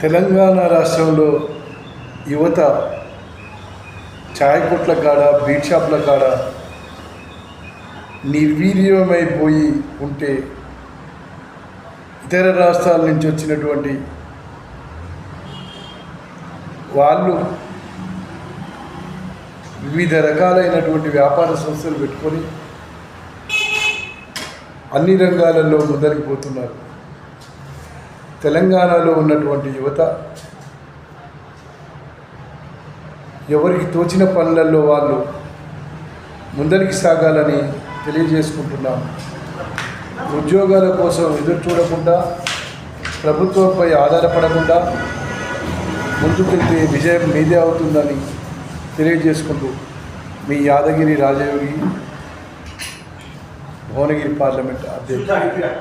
తెలంగాణ రాష్ట్రంలో యువత ఛాయ్ కొట్ల కాడ బీట్ షాప్ల కాడ నిర్వీర్యమైపోయి ఉంటే ఇతర రాష్ట్రాల నుంచి వచ్చినటువంటి వాళ్ళు వివిధ రకాలైనటువంటి వ్యాపార సంస్థలు పెట్టుకొని అన్ని రంగాలలో ముందరికి పోతున్నారు. తెలంగాణలో ఉన్నటువంటి యువత ఎవరికి తోచిన పనులలో వాళ్ళు ముందరికి సాగాలని తెలియజేసుకుంటున్నాము. ఉద్యోగాల కోసం ఎదురు చూడకుండా, ప్రభుత్వంపై ఆధారపడకుండా ముందుకెళ్తే విజయం మీదే అవుతుందని తెలియజేసుకుంటూ మీ యాదగిరి రాజయోగి భువనగిరి పార్లమెంట్ అధ్యక్షుడు.